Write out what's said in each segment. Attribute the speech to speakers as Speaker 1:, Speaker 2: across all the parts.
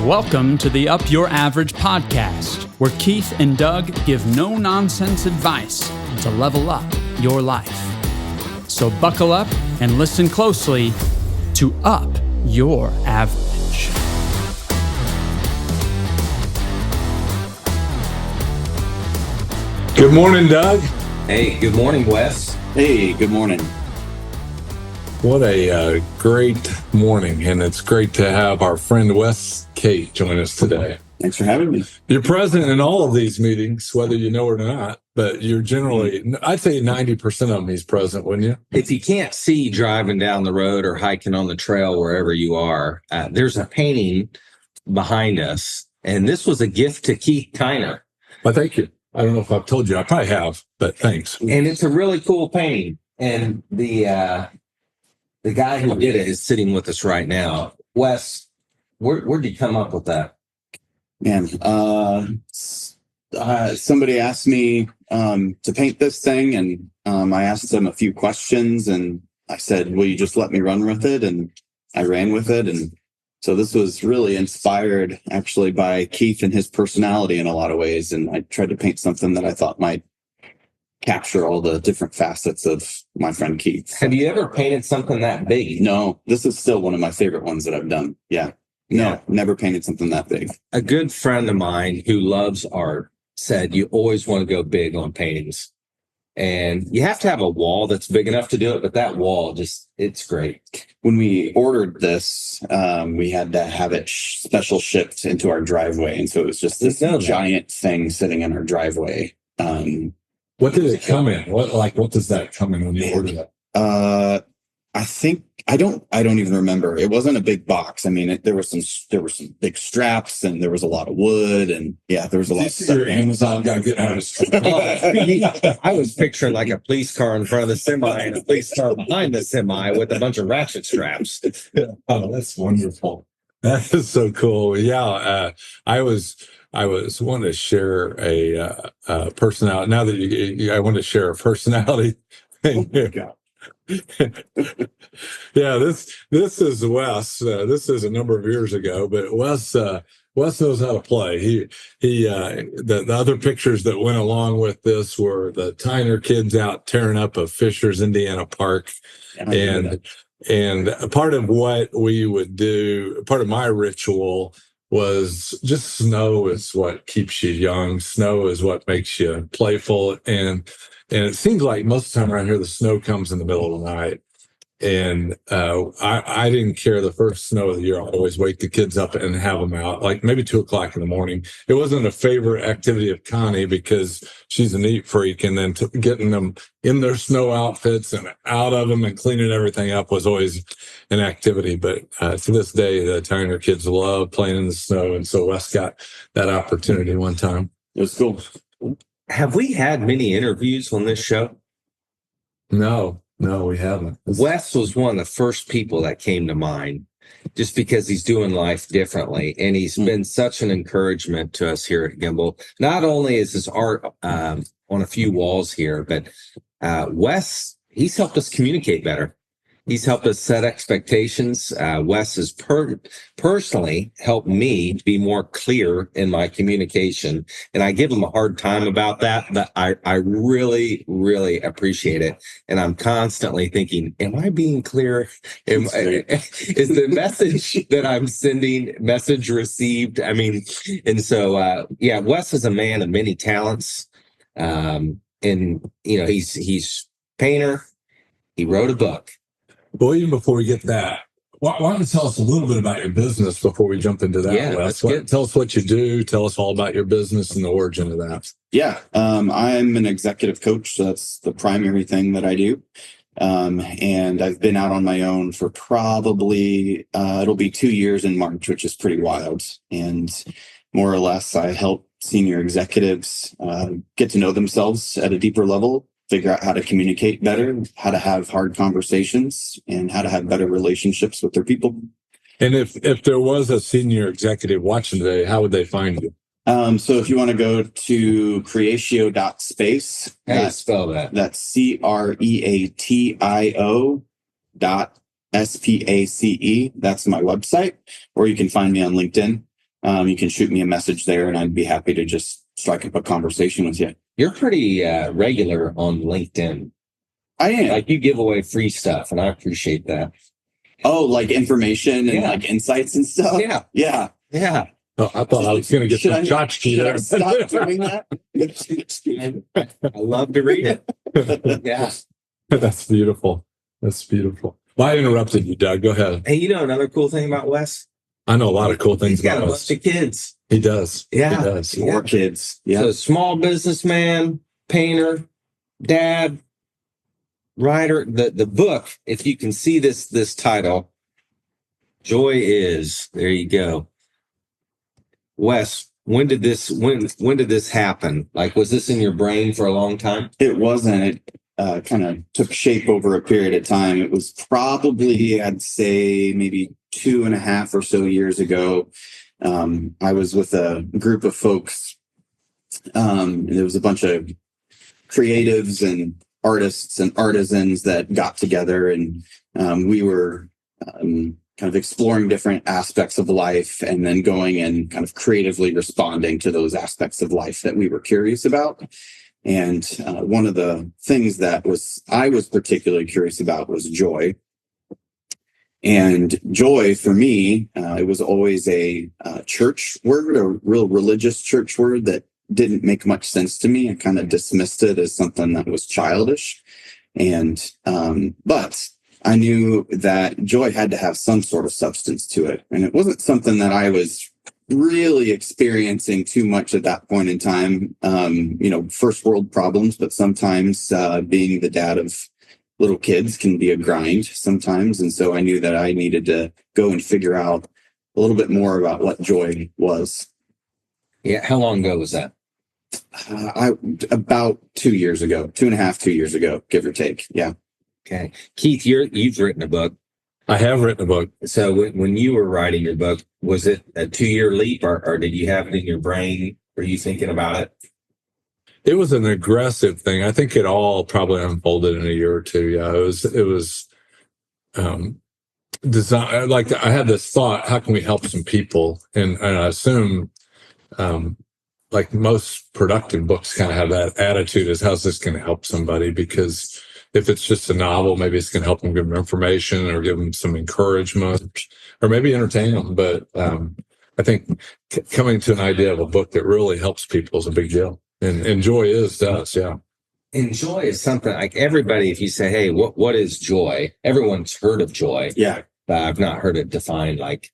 Speaker 1: Welcome to the Up Your Average podcast, where Keith and Doug give no-nonsense advice to level up your life. So buckle up and listen closely to Up Your Average.
Speaker 2: Good morning, Doug.
Speaker 3: Hey, good morning, Wes.
Speaker 4: Hey, good morning.
Speaker 2: What a great morning, and it's great to have our friend Wesley Cate join us today.
Speaker 4: Thanks for having me.
Speaker 2: You're present in all of these meetings, whether you know it or not, but you're generally, I'd say 90% of them he's present, wouldn't you?
Speaker 3: If you can't see driving down the road or hiking on the trail, wherever you are, there's a painting behind us, and this was a gift to Keith Tyner.
Speaker 2: Well, thank you. I don't know if I've told you. I probably have, but thanks.
Speaker 3: And it's a really cool painting, and the guy who did it is sitting with us right now. Wes, where'd you come up with that?
Speaker 4: Man, somebody asked me to paint this thing, and I asked them a few questions, and I said, will you just let me run with it? And I ran with it. And so this was really inspired actually by Keith and his personality in a lot of ways. And I tried to paint something that I thought might capture all the different facets of my friend Keith.
Speaker 3: Have you ever painted something that big?
Speaker 4: No, this is still one of my favorite ones that I've done. Yeah. No, never painted something that big.
Speaker 3: A good friend of mine who loves art said you always want to go big on paintings. And you have to have a wall that's big enough to do it, but that wall it's great.
Speaker 4: When we ordered this, we had to have it special shipped into our driveway. And so it was just this giant thing sitting in our driveway.
Speaker 2: What did it come in? What does that come in when you order that?
Speaker 4: I don't even remember. It wasn't a big box. I mean, there were some big straps, and there was a lot of wood, and there was a lot of stuff.
Speaker 2: Your Amazon guy getting out of strap.
Speaker 3: I was picturing like a police car in front of the semi and a police car behind the semi with a bunch of ratchet straps.
Speaker 2: Oh, that's wonderful. That is so cool. Yeah, I was wanting to share a personality. Now that I want to share a personality thing here. Yeah, this is Wes. This is a number of years ago, but Wes knows how to play. The other pictures that went along with this were the Tyner kids out tearing up a Fishers, Indiana park, and part of what we would do, part of my ritual was just snow is what keeps you young. Snow is what makes you playful, and it seems like most of the time around here, the snow comes in the middle of the night. And I didn't care the first snow of the year. I'd always wake the kids up and have them out, like maybe 2:00 in the morning. It wasn't a favorite activity of Connie because she's a neat freak. And then getting them in their snow outfits and out of them and cleaning everything up was always an activity. But to this day, the Tyner kids love playing in the snow. And so Wes got that opportunity one time.
Speaker 4: It was cool.
Speaker 3: Have we had many interviews on this show?
Speaker 2: No, we haven't.
Speaker 3: Wes was one of the first people that came to mind just because he's doing life differently. And he's been such an encouragement to us here at Gimbal. Not only is his art on a few walls here, but Wes, he's helped us communicate better. He's helped us set expectations. Wes has personally helped me be more clear in my communication. And I give him a hard time about that, but I really, really appreciate it. And I'm constantly thinking, am I being clear? Is the message that I'm sending message received? I mean, and so, Wes is a man of many talents. And, he's painter. He wrote a book.
Speaker 2: Well, even before we get that, why don't you tell us a little bit about your business before we jump into that?
Speaker 3: Yeah, that's good.
Speaker 2: Tell us what you do. Tell us all about your business and the origin of that.
Speaker 4: Yeah, I'm an executive coach. So that's the primary thing that I do. And I've been out on my own for probably, it'll be 2 years in March, which is pretty wild. And more or less, I help senior executives get to know themselves at a deeper level, figure out how to communicate better, how to have hard conversations, and how to have better relationships with their people.
Speaker 2: And if there was a senior executive watching today, how would they find you?
Speaker 4: So if you want to go to creatio.space,
Speaker 3: How do you spell that?
Speaker 4: That's CREATIO.SPACE. That's my website, or you can find me on LinkedIn. you can shoot me a message there and I'd be happy to just strike up a conversation with you.
Speaker 3: You're pretty regular on LinkedIn.
Speaker 4: I am.
Speaker 3: Like you give away free stuff, and I appreciate that.
Speaker 4: Oh, like information and like insights and stuff?
Speaker 3: Yeah.
Speaker 4: Yeah.
Speaker 3: Yeah.
Speaker 2: Oh, I thought I was going to get some tchotchke
Speaker 4: Should I
Speaker 2: there.
Speaker 4: stop doing that?
Speaker 3: I love to read it. Yeah.
Speaker 2: That's beautiful. That's beautiful. Well, I interrupted you, Doug. Go ahead.
Speaker 3: Hey, you know another cool thing about Wes?
Speaker 2: I know a lot of cool things
Speaker 3: He's got a
Speaker 2: about
Speaker 3: bunch
Speaker 2: us.
Speaker 3: of kids.
Speaker 2: He does.
Speaker 3: Yeah.
Speaker 2: He does.
Speaker 3: Yeah.
Speaker 4: 4 kids. Yeah.
Speaker 3: So small businessman, painter, dad, writer. The book, if you can see this title, Joy Is. There you go. Wes, when did this happen? Like, was this in your brain for a long time?
Speaker 4: It wasn't. It kind of took shape over a period of time. It was probably, I'd say, maybe 2.5 or so years ago. I was with a group of folks. There was a bunch of creatives and artists and artisans that got together, and we were kind of exploring different aspects of life and then going and kind of creatively responding to those aspects of life that we were curious about. And one of the things that I was particularly curious about was joy. And joy for me, it was always a church word, a real religious church word that didn't make much sense to me. I kind of dismissed it as something that was childish. And but I knew that joy had to have some sort of substance to it. And it wasn't something that I was really experiencing too much at that point in time. First world problems, but sometimes being the dad of little kids can be a grind sometimes. And so I knew that I needed to go and figure out a little bit more about what joy was.
Speaker 3: Yeah. How long ago was that?
Speaker 4: About 2 years ago, 2.5, 2 years ago, give or take. Yeah.
Speaker 3: Okay. Keith, you've written a book.
Speaker 2: I have written a book.
Speaker 3: So when you were writing your book, was it a 2-year leap or did you have it in your brain? Were you thinking about it?
Speaker 2: It was an aggressive thing. I think it all probably unfolded in a year or two. Yeah, it was design. Like I had this thought: how can we help some people? And I assume, like most productive books, kind of have that attitude: is how's this going to help somebody? Because if it's just a novel, maybe it's going to help them, give them information or give them some encouragement, or maybe entertain them. But I think coming to an idea of a book that really helps people is a big deal. And joy does, yeah.
Speaker 3: And joy is something like everybody, if you say, hey, what is joy? Everyone's heard of joy.
Speaker 4: Yeah.
Speaker 3: But I've not heard it defined like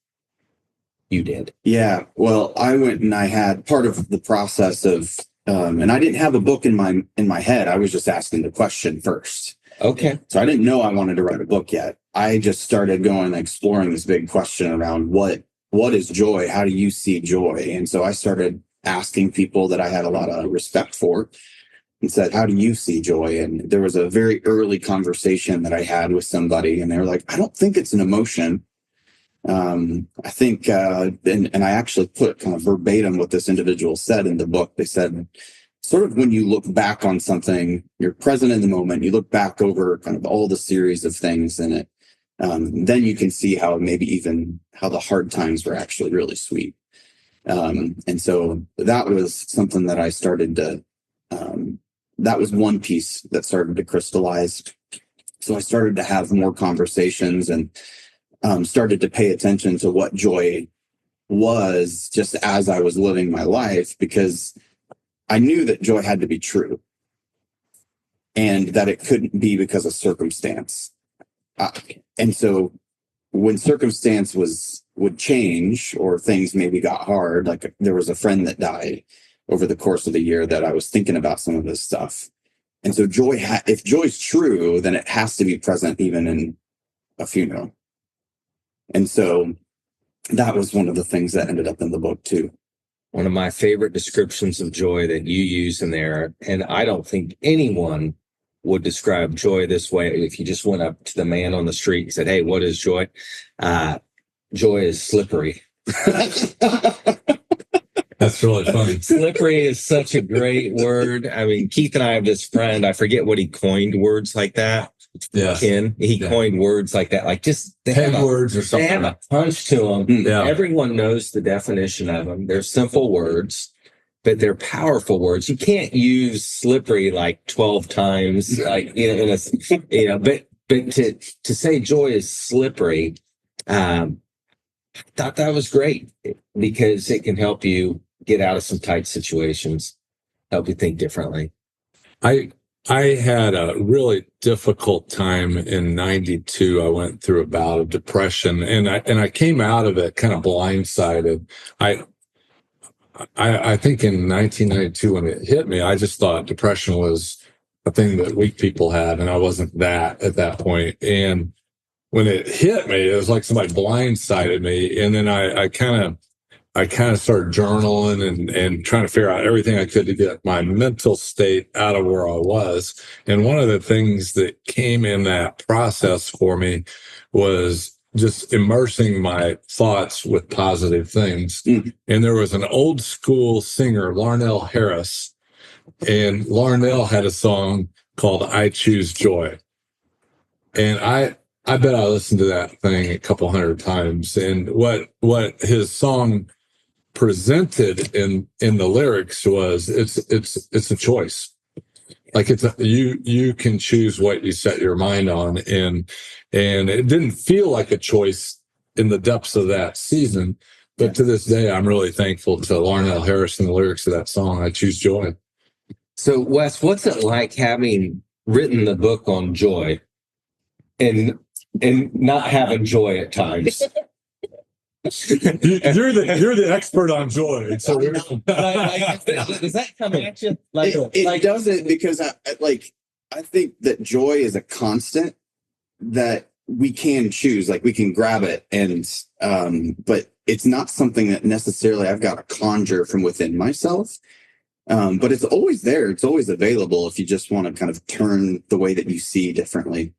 Speaker 3: you did.
Speaker 4: Yeah. Well, I went and I had part of the process of, and I didn't have a book in my head. I was just asking the question first.
Speaker 3: Okay.
Speaker 4: So I didn't know I wanted to write a book yet. I just started going and exploring this big question around what is joy? How do you see joy? And so I started asking people that I had a lot of respect for and said, how do you see joy? And there was a very early conversation that I had with somebody and they were like, I don't think it's an emotion. I think, and I actually put kind of verbatim what this individual said in the book. They said, sort of when you look back on something, you're present in the moment, you look back over kind of all the series of things in it. Then you can see how maybe even how the hard times were actually really sweet. And so that was something that I started to, that was one piece that started to crystallize. So I started to have more conversations and started to pay attention to what joy was just as I was living my life, because I knew that joy had to be true and that it couldn't be because of circumstance. And so when circumstance would change or things maybe got hard, like there was a friend that died over the course of the year that I was thinking about some of this stuff. And so joy, if joy's true, then it has to be present even in a funeral. And so that was one of the things that ended up in the book too.
Speaker 3: One of my favorite descriptions of joy that you use in there, and I don't think anyone would describe joy this way. If you just went up to the man on the street and said, hey, what is joy? Joy is slippery.
Speaker 2: That's really funny.
Speaker 3: Slippery is such a great word. I mean, Keith and I have this friend, I forget what he coined words like that,
Speaker 2: Yes.
Speaker 3: Ken. He coined words like that, like just they
Speaker 2: Head
Speaker 3: have
Speaker 2: words or
Speaker 3: they
Speaker 2: something.
Speaker 3: have a punch to them.
Speaker 2: Yeah.
Speaker 3: Everyone knows the definition of them. They're simple words, but they're powerful words. You can't use slippery like 12 times, like but to say joy is slippery, I thought that was great because it can help you get out of some tight situations, help you think differently.
Speaker 2: I had a really difficult time in '92. I went through a bout of depression, and I came out of it kind of blindsided. I think in 1992 when it hit me, I just thought depression was a thing that weak people had, and I wasn't that at that point. And when it hit me, it was like somebody blindsided me, and then I kind of started journaling and trying to figure out everything I could to get my mental state out of where I was. And one of the things that came in that process for me was just immersing my thoughts with positive things. Mm-hmm. And there was an old school singer, Larnell Harris, and Larnell had a song called I Choose Joy. And I bet I listened to that thing a couple hundred times. And what his song presented in the lyrics was it's a choice. Like you can choose what you set your mind on, and it didn't feel like a choice in the depths of that season, but to this day I'm really thankful to Larnell Harris and the lyrics of that song, I Choose Joy.
Speaker 3: So Wes, what's it like having written the book on joy and not having joy at times?
Speaker 2: You're the expert on joy. So
Speaker 3: does that come at you?
Speaker 4: It doesn't, because I think that joy is a constant that we can choose. Like we can grab it, and but it's not something that necessarily I've got to conjure from within myself. But it's always there. It's always available if you just want to kind of turn the way that you see differently.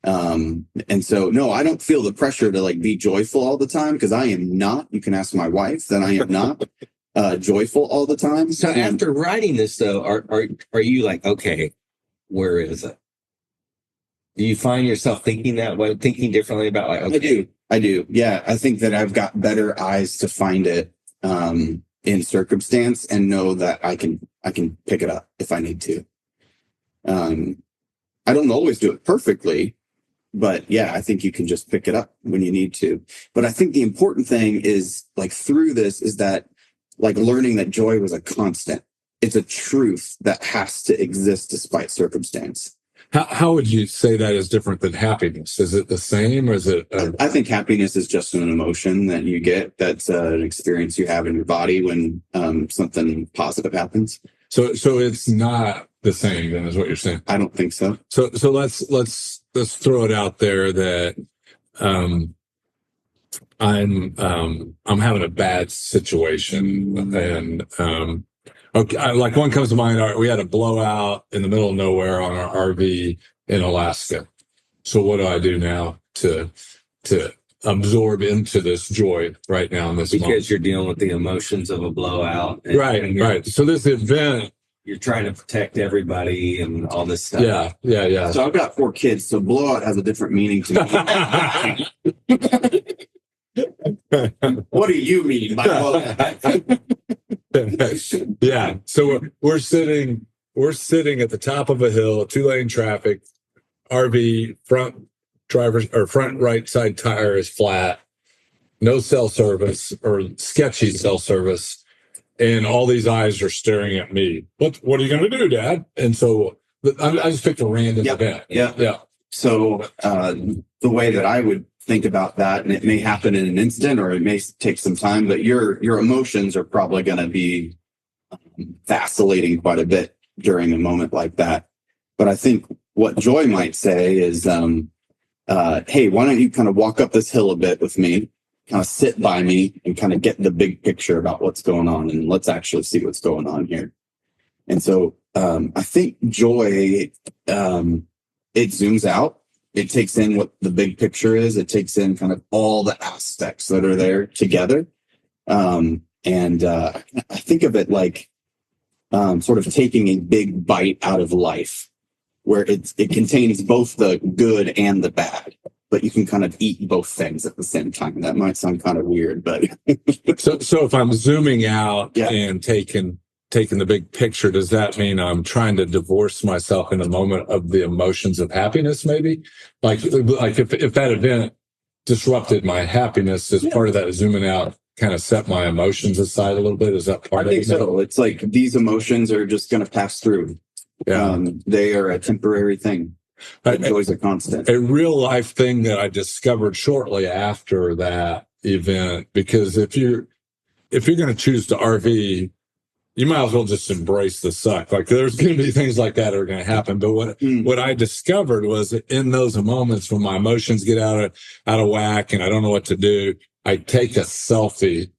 Speaker 4: And so, no, I don't feel the pressure to like be joyful all the time, because I am not. You can ask my wife that I am not joyful all the time.
Speaker 3: So after writing this, though, are you like, okay, where is it? Do you find yourself thinking that way, thinking differently about like, okay.
Speaker 4: I do. Yeah. I think that I've got better eyes to find it in circumstance, and know that I can pick it up if I need to. I don't always do it perfectly, but yeah, I think you can just pick it up when you need to. But I think the important thing is, like, through this is that, like, learning that joy was a constant. It's a truth that has to exist despite circumstance.
Speaker 2: How would you say that is different than happiness? Is it the same, or is it?
Speaker 4: I think happiness is just an emotion that you get. That's an experience you have in your body when something positive happens.
Speaker 2: So it's not the same then, is what you're saying?
Speaker 4: I don't think so.
Speaker 2: So let's throw it out there that I'm having a bad situation, and okay, like one comes to mind. We had a blowout in the middle of nowhere on our RV in Alaska. So what do I do now to absorb into this joy right now in this moment?
Speaker 3: Because you're dealing with the emotions of a blowout.
Speaker 2: Right. So this event,
Speaker 3: you're trying to protect everybody and all this stuff.
Speaker 2: Yeah.
Speaker 4: So I've got 4 kids, so blowout has a different meaning to me. What do you mean by blowout?
Speaker 2: Yeah. So we're sitting at the top of a hill, 2-lane traffic, RV, front right side tire is flat, no cell service or sketchy cell service. And all these eyes are staring at me. What are you going to do, Dad? And so I just picked a random event.
Speaker 4: Yeah. So the way that I would think about that, and it may happen in an instant or it may take some time, but your emotions are probably going to be vacillating quite a bit during a moment like that. But I think what joy might say is, hey, why don't you kind of walk up this hill a bit with me? Kind of sit by me and kind of get the big picture about what's going on, and let's actually see what's going on here. And so I think joy, it zooms out. It takes in what the big picture is. It takes in kind of all the aspects that are there together. And I think of it like sort of taking a big bite out of life. where it contains both the good and the bad, but you can kind of eat both things at the same time. That might sound kind of weird, but
Speaker 2: so if I'm zooming out
Speaker 4: Yeah.
Speaker 2: and taking the big picture, does that mean I'm trying to divorce myself in a moment of the emotions of happiness? Maybe like if that event disrupted my happiness, as part of that zooming out, kind of set my emotions aside a little bit. Is that part
Speaker 4: I
Speaker 2: of
Speaker 4: think
Speaker 2: it?
Speaker 4: so. It's like these emotions are just going to pass through.
Speaker 2: Yeah.
Speaker 4: They are a temporary thing. Joy's a constant.
Speaker 2: A real life thing that I discovered shortly after that event, because if you're going to choose to RV, you might as well just embrace the suck. Like there's going to be things like that are going to happen. But what I discovered was that in those moments when my emotions get out of whack and I don't know what to do, I take a selfie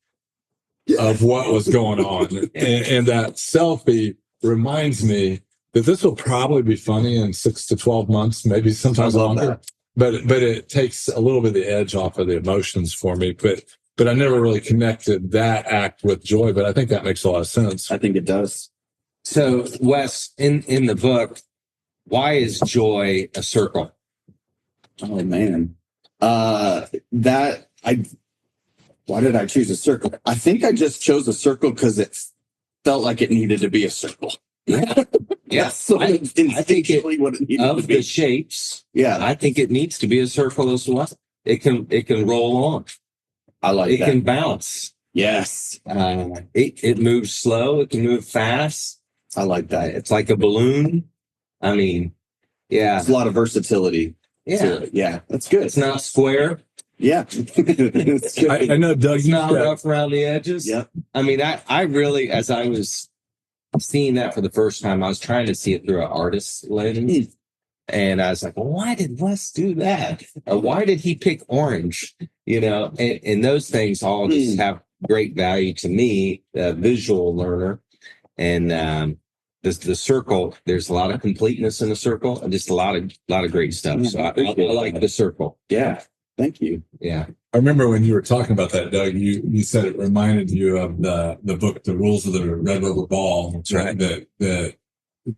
Speaker 2: of what was going on, and that selfie reminds me that this will probably be funny in 6 to 12 months, maybe sometimes longer. But it takes a little bit of the edge off of the emotions for me. But I never really connected that act with joy. But I think that makes a lot of sense.
Speaker 4: I think it does.
Speaker 3: So, Wes, in the book, why is joy a circle?
Speaker 4: Oh man, why did I choose a circle? I think I just chose a circle because it felt like it needed to be a circle.
Speaker 3: Yeah.
Speaker 4: That's I think what it needed
Speaker 3: of
Speaker 4: to be.
Speaker 3: the shapes.
Speaker 4: Yeah,
Speaker 3: I think it needs to be a circle as well. It can roll on.
Speaker 4: I like
Speaker 3: It
Speaker 4: that.
Speaker 3: can bounce.
Speaker 4: Yes,
Speaker 3: It moves slow. It can move fast.
Speaker 4: I like that.
Speaker 3: It's like a balloon. I mean, yeah,
Speaker 4: There's a lot of versatility.
Speaker 3: yeah.
Speaker 4: Yeah, that's good.
Speaker 3: It's not square.
Speaker 4: Yeah, It's good.
Speaker 2: I know, Doug.
Speaker 3: It's not rough around the edges.
Speaker 4: Yeah.
Speaker 3: I mean, I really, as I was seeing that for the first time, I was trying to see it through an artist's lens. And I was like, well, why did Wes do that? Or why did he pick orange? And those things all just have great value to me, a visual learner. And the circle, there's a lot of completeness in the circle and just a lot of great stuff. So I like the circle.
Speaker 4: Yeah, thank you.
Speaker 3: Yeah.
Speaker 2: I remember when you were talking about that, Doug, you said it reminded you of the book, The Rules of the Red River Ball.
Speaker 3: That's right.
Speaker 2: That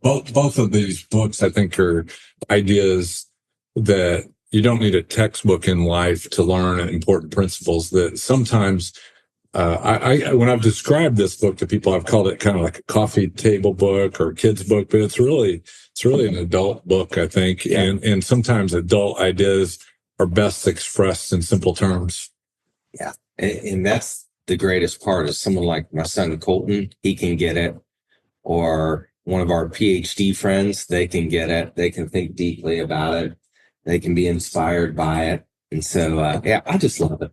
Speaker 2: both of these books, I think, are ideas that you don't need a textbook in life to learn important principles. That sometimes, when I've described this book to people, I've called it kind of like a coffee table book or a kid's book, but it's really an adult book, I think.
Speaker 4: Yeah.
Speaker 2: And sometimes adult ideas are best expressed in simple terms.
Speaker 3: Yeah. And that's the greatest part is someone like my son, Colton, he can get it. Or one of our PhD friends, they can get it. They can think deeply about it. They can be inspired by it. And so, I just love it.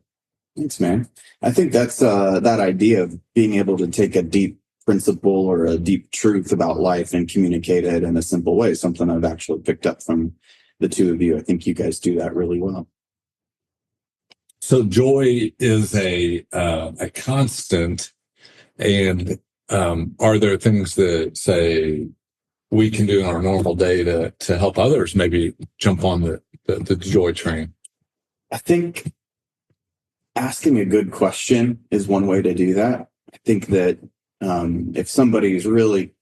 Speaker 4: Thanks, man. I think that's that idea of being able to take a deep principle or a deep truth about life and communicate it in a simple way, something I've actually picked up from the two of you. I think you guys do that really well.
Speaker 2: So joy is a constant, and are there things that say we can do in our normal day to help others maybe jump on the joy train?
Speaker 4: I think asking a good question is one way to do that. I think that if somebody's really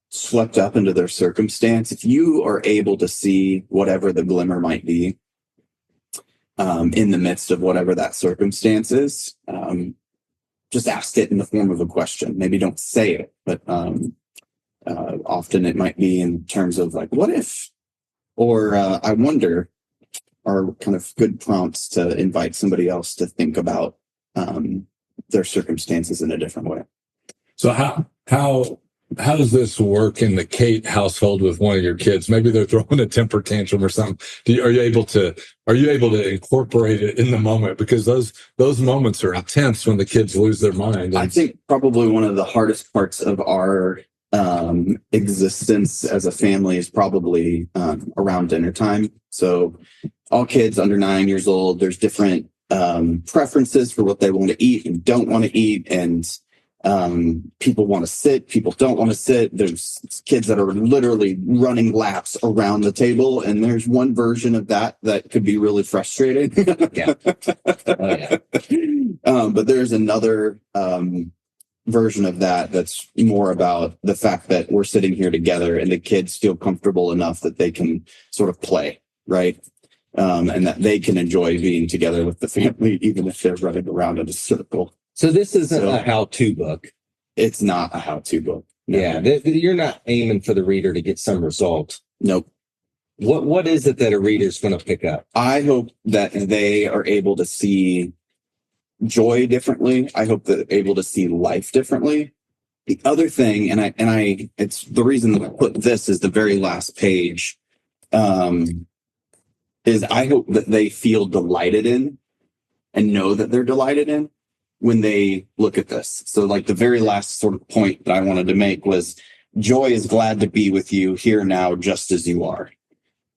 Speaker 4: swept up into their circumstance, if you are able to see whatever the glimmer might be in the midst of whatever that circumstance is, just ask it in the form of a question. Maybe don't say it, but often it might be in terms of like, what if, or I wonder, are kind of good prompts to invite somebody else to think about their circumstances in a different way.
Speaker 2: So how does this work in the Cate household with one of your kids? Maybe they're throwing a temper tantrum or something. Are you able to incorporate it in the moment? Because those moments are intense when the kids lose their mind.
Speaker 4: I think probably one of the hardest parts of our existence as a family is probably around dinner time. So all kids under 9 years old, there's different preferences for what they want to eat and don't want to eat. And people want to sit, people don't want to sit. There's kids that are literally running laps around the table. And there's one version of that could be really frustrating.
Speaker 3: Yeah. Oh, yeah.
Speaker 4: But there's another version of that that's more about the fact that we're sitting here together and the kids feel comfortable enough that they can sort of play, right? And that they can enjoy being together with the family, even if they're running around in a circle.
Speaker 3: So this isn't a how-to book.
Speaker 4: It's not a how-to book. No.
Speaker 3: Yeah, you're not aiming for the reader to get some result.
Speaker 4: Nope.
Speaker 3: What is it that a reader's going to pick up?
Speaker 4: I hope that they are able to see joy differently. I hope that they're able to see life differently. The other thing, and I, it's the reason that I put this as the very last page, is I hope that they feel delighted in and know that they're delighted in when they look at this. So like the very last sort of point that I wanted to make was joy is glad to be with you here now, just as you are.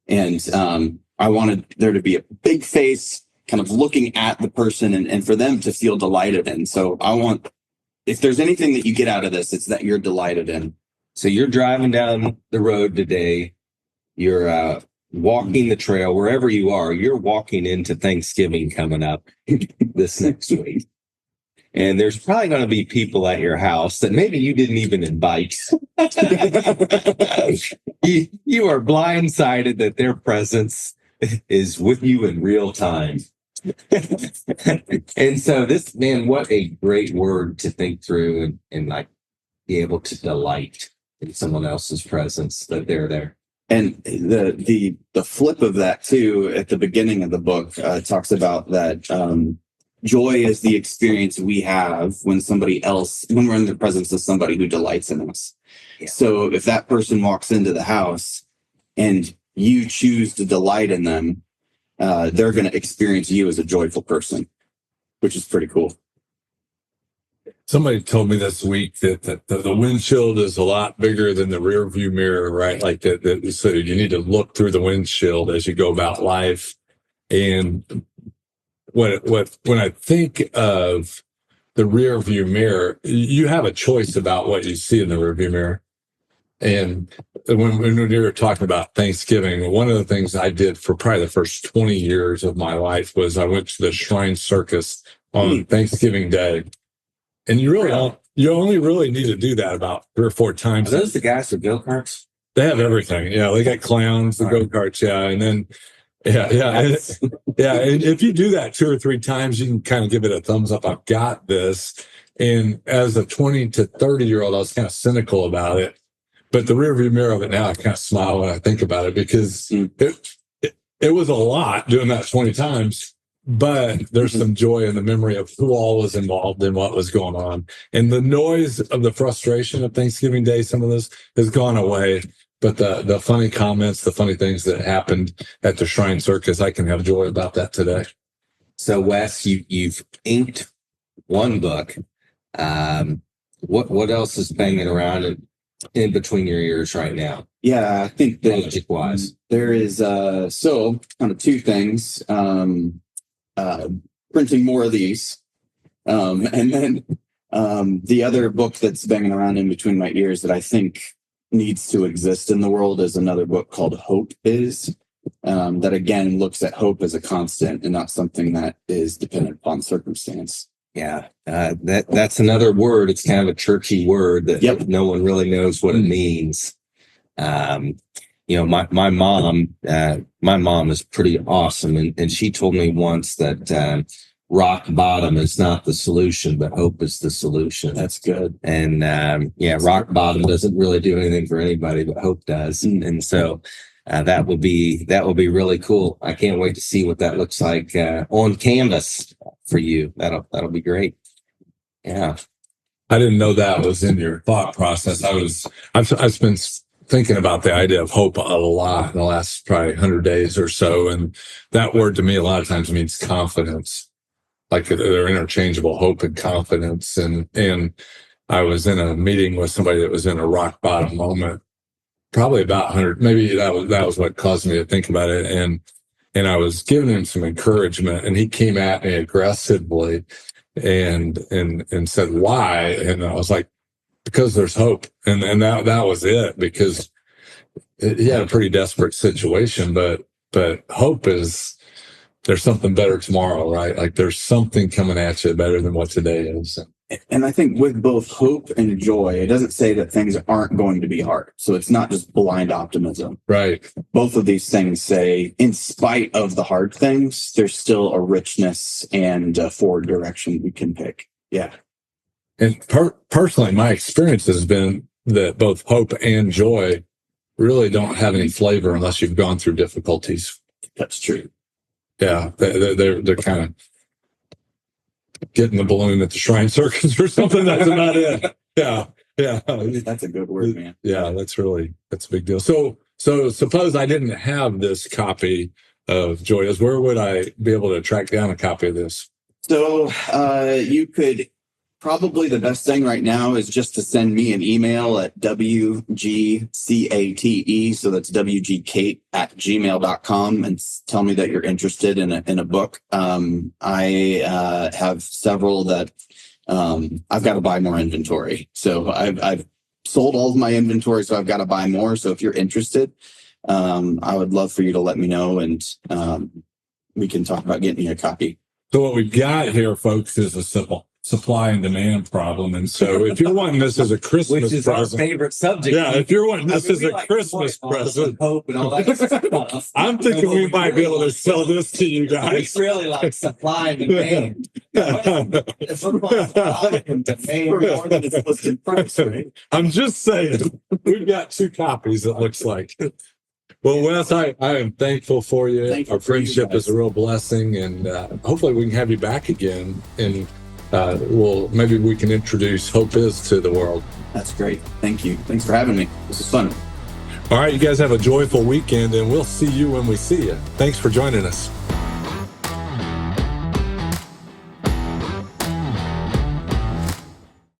Speaker 4: And I wanted there to be a big face kind of looking at the person and for them to feel delighted in. So I want, if there's anything that you get out of this, it's that you're delighted in.
Speaker 3: So you're driving down the road today, you're walking the trail, wherever you are, you're walking into Thanksgiving coming up this next week. And there's probably going to be people at your house that maybe you didn't even invite. You are blindsided that their presence is with you in real time. And so this, man, what a great word to think through and like be able to delight in someone else's presence, that they're there.
Speaker 4: And the flip of that too, at the beginning of the book, talks about that joy is the experience we have when when we're in the presence of somebody who delights in us. Yeah. So if that person walks into the house and you choose to delight in them, they're going to experience you as a joyful person, which is pretty cool.
Speaker 2: Somebody told me this week that the windshield is a lot bigger than the rear view mirror, right? Like that, so you need to look through the windshield as you go about life. And when I think of the rear view mirror, you have a choice about what you see in the rear view mirror. And when we were talking about Thanksgiving, one of the things I did for probably the first 20 years of my life was I went to the Shrine Circus on Thanksgiving Day. And you only really need to do that about 3 or 4 times.
Speaker 3: Are those the guys with go-karts?
Speaker 2: They have everything. Yeah, they got clowns, the go-karts, yeah. And then, and if you do that 2 or 3 times, you can kind of give it a thumbs up. I've got this. And as a 20 to 30-year-old, I was kind of cynical about it. But the rearview mirror of it now, I kind of smile when I think about it because it was a lot doing that 20 times. But there's some joy in the memory of who all was involved in what was going on. And the noise of the frustration of Thanksgiving Day, some of this has gone away. But the funny comments, the funny things that happened at the Shrine Circus, I can have joy about that today.
Speaker 3: So, Wes, you've inked one book. What else is banging around in between your ears right now?
Speaker 4: Yeah, I think that
Speaker 3: project-wise,
Speaker 4: there is so kind of 2 things. Printing more of these. And then the other book that's banging around in between my ears that I think needs to exist in the world is another book called Hope Is, that again looks at hope as a constant and not something that is dependent upon circumstance.
Speaker 3: Yeah, that's another word. It's kind of a churchy word that no one really knows what it means. My mom is pretty awesome. And she told me once that rock bottom is not the solution, but hope is the solution.
Speaker 4: That's good.
Speaker 3: And rock bottom doesn't really do anything for anybody, but hope does. And so that will be really cool. I can't wait to see what that looks like on canvas for you. That'll be great. Yeah.
Speaker 2: I didn't know that was in your thought process. I've been thinking about the idea of hope a lot in the last probably 100 days or so. And that word to me a lot of times means confidence. Like they're interchangeable, hope and confidence. And I was in a meeting with somebody that was in a rock bottom moment, probably about 100, maybe that was what caused me to think about it. And I was giving him some encouragement and he came at me aggressively and said, why? And I was like, because there's hope. And that was it, because he had a pretty desperate situation, but hope is there's something better tomorrow, right? Like there's something coming at you better than what today is.
Speaker 4: And I think with both hope and joy, it doesn't say that things aren't going to be hard. So it's not just blind optimism.
Speaker 2: Right.
Speaker 4: Both of these things say, in spite of the hard things, there's still a richness and a forward direction we can pick. Yeah.
Speaker 2: And personally, my experience has been that both hope and joy really don't have any flavor unless you've gone through difficulties.
Speaker 4: That's true.
Speaker 2: Yeah. They're kind of getting the balloon at the Shrine Circus or something. That's about it. Yeah. Yeah.
Speaker 4: That's a good word, man.
Speaker 2: Yeah. That's a big deal. So suppose I didn't have this copy of Joyous, where would I be able to track down a copy of this?
Speaker 4: So you could probably, the best thing right now is just to send me an email at WGCATE. So that's WGCate@gmail.com, and tell me that you're interested in a book. I have several that I've got to buy more inventory. So I've sold all of my inventory, so I've got to buy more. So if you're interested, I would love for you to let me know, and we can talk about getting you a copy.
Speaker 2: So what we've got here, folks, is a simple supply and demand problem. And so if you're wanting this as a Christmas
Speaker 3: Which is
Speaker 2: present,
Speaker 3: our favorite subject.
Speaker 2: yeah, if you're wanting this as a
Speaker 3: like
Speaker 2: Christmas present,
Speaker 3: hope and all that stuff.
Speaker 2: I'm thinking we might be able to sell this to you guys.
Speaker 3: We really like supply and demand. Supply and demand more than it's listed price, right?
Speaker 2: I'm just saying, we've got 2 copies, it looks like. Well, Wes, I am thankful for you.
Speaker 4: Thank you
Speaker 2: Our
Speaker 4: for you
Speaker 2: friendship
Speaker 4: guys.
Speaker 2: is a real blessing, and hopefully we can have you back again, and maybe we can introduce Hope Is to the world.
Speaker 4: That's great. Thank you. Thanks for having me. This is fun.
Speaker 2: All right, you guys have a joyful weekend, and we'll see you when we see you. Thanks for joining us.